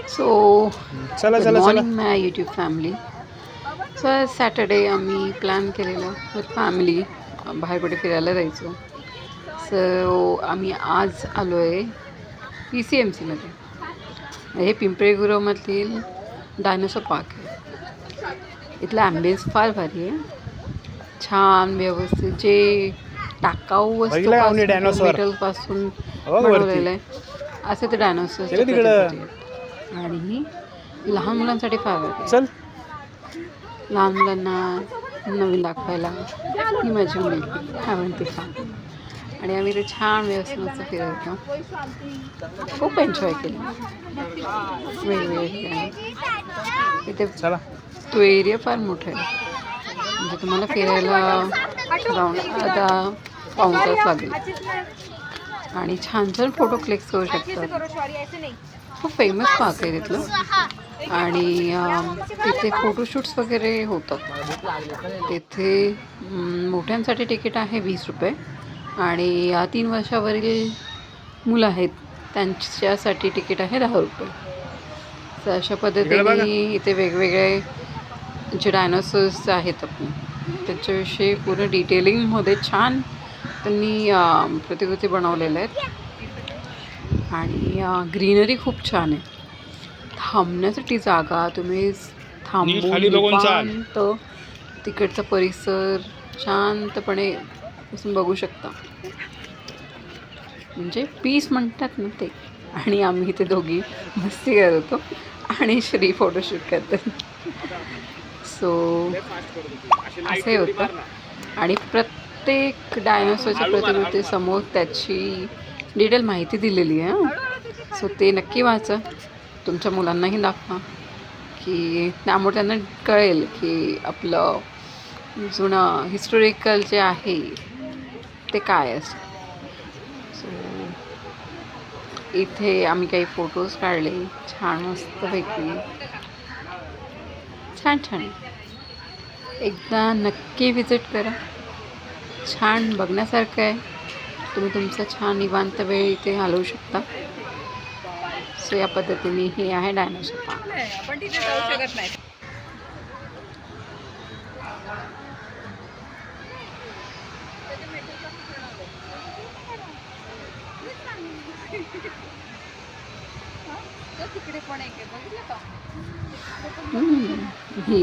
So चला good चला चला. मॉर्निंग माय यूट्यूब फॅमिली. सो सॅटर्डे आम्ही प्लॅन केलेलं विथ फॅमिली बाहेर कुठे फिरायला जायचं. सो आम्ही आज आलो आहे PCMCमध्ये. हे पिंपरी गुरवमधील डायनोसॉर पार्क आहे. इथला ॲम्बियन्स फार भारी आहे, छान व्यवस्थित. जे टाकाऊ बघितलं का आम्ही वस्तूपासून किंवा डायनोसॉर मेटलपासून हो वरती बनवलेलं आहे असे ते डायनोसॉरच्या तिकडं. प्रतिकृती आहेत. आणि लहान मुलांसाठी फार भारी आहे. चल लहान मुलांना नवीन दाखवायला ही माझी मुलगी म्हणते छान. आणि आम्ही ते छान व्यवस्थित फिरत होतो, खूप एन्जॉय केलं वेगवेगळ्या ठिकाणी. इथे चला. तो एरिया फार मोठा आहे, म्हणजे तुम्हाला फिरायला राऊंड आता पाऊण तास लागेल आणि छान छान फोटो क्लिक करू शकतात. खूप फेमस पार्क आहे तिथलं. आणि तिथे फोटोशूट्स वगैरे होतात. तिथे मोठ्यांसाठी तिकीट आहे 20 रुपये आणि 3 वर्षावरील मुलं आहेत त्यांच्यासाठी तिकीट आहे 10 रुपये. तर अशा पद्धतीने इथे वेगवेगळे जे डायनोसॉर्स आहेत आपले त्याच्याविषयी पूर्ण डिटेलिंगमध्ये छान त्यांनी प्रतिकृती बनवलेल्या आहेत. आणि ग्रीनरी खूप छान आहे, थांबण्यासाठी जागा, तुम्ही थांबून खाली बघून चाल. निवांत तिकडचा परिसर शांतपणे बसून बघू शकता. म्हणजे पीस म्हणतात ना ते. आणि आम्ही इथे दोघी मस्ती करत होतो आणि श्री फोटोशूट करतात. सो असे होतं. आणि प्रत्येक डायनोसॉरच्या प्रतिकृतीसमोर त्याची डिटेल माहिती दिलेली आहे. सो ते नक्की वाचा, तुमच्या मुलांनाही दाखवा, की त्यामुळे त्यांना कळेल की आपलं जुनं हिस्टॉरिकल जे आहे ते काय असतं. सो इथे आम्ही काही फोटोज काढले छान मस्तपैकी. छान छान, एकदा नक्की विजिट करा, छान बघण्यासारखं आहे. तुम्ही तुमचा छान निवांत वेळ इथे घालवू शकता. सो या पद्धतीने हे आहे डायनोसॉर पार्क. आपण तिथे जाऊ शकत नाही. तिकडे पण एक बघितलं का? ही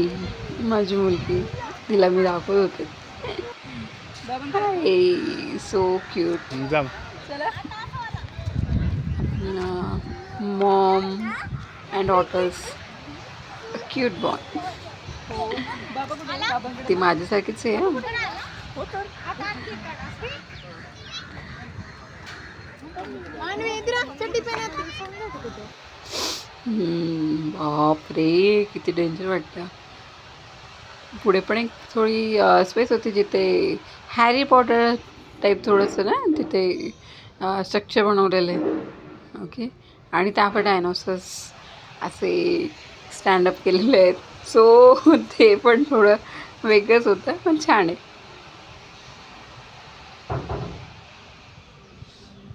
माझी मुलगी, तिला मी दाखवत होते. Hi, so cute. Mom and daughters, cute boy. ती माझ्यासारखीच आहे. बापरे, किती डेंजर वाटतं. पुढे पण एक थोडी स्पेस होती जिथे हॅरी पॉटर टाईप थोडंसं ना तिथे स्ट्रक्चर बनवलेलं आहे. ओके. आणि त्यावर डायनोसॉर्स असे स्टँडअप केलेले आहेत. सो ते पण थोडं वेगळंच होतं, पण छान आहे.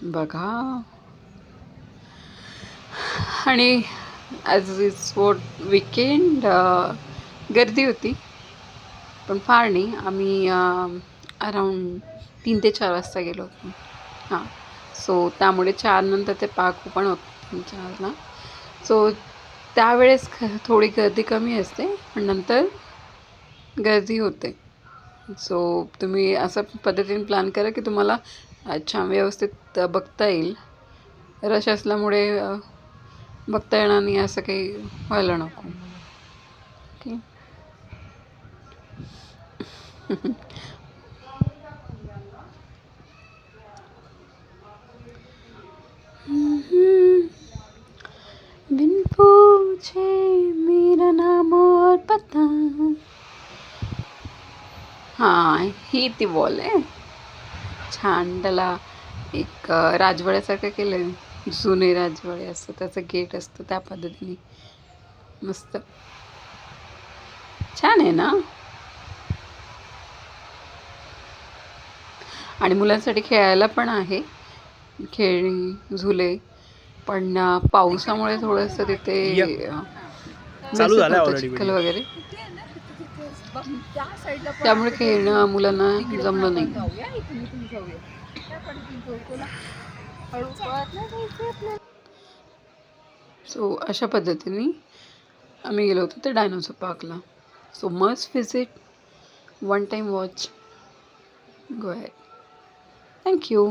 बघा. आणि ॲज इट्स वॉट वीकेंड गर्दी होती, पण फार नाही. आम्ही अराऊंड 3 ते 4 वाजता गेलो होतो. हां. सो त्यामुळे 4 नंतर ते पार्क ओपन होतं 4ला. सो त्यावेळेस थोडी गर्दी कमी असते, पण नंतर गर्दी होते. सो तुम्ही असं पद्धतीने प्लॅन करा की तुम्हाला छान व्यवस्थित बघता येईल. रश असल्यामुळे बघता येणार नाही असं काही व्हायला नको. ओके. बिन पूछे मेरा नाम और पता. हां, ही ती वॉल आहे. छान त्याला एक राजवाड्यासारखं केलं आहे. जुने राजवाडे असतं त्याचं गेट असतं त्या पद्धतीने. मस्त छान आहे ना. आणि मुलांसाठी खेळायला पण आहे, खेळणी, झुले. पण पावसामुळे थोडंसं तिथे चालू झालंय होतं already चिखल video. वगैरे, त्या साईडला पण त्यामुळे आहे. खेळणं मुलांना तिकडे पण जमलं आपण नाही. जाऊया, इथून इथून जाऊया. काय पण इथून जाऊ तुला. हळू पळत नाही जायचं आपल्याला. सो अशा पद्धतीने आम्ही गेलो होतो ते डायनोसॉर पार्कला. So must visit, one time watch, go ahead. Thank you.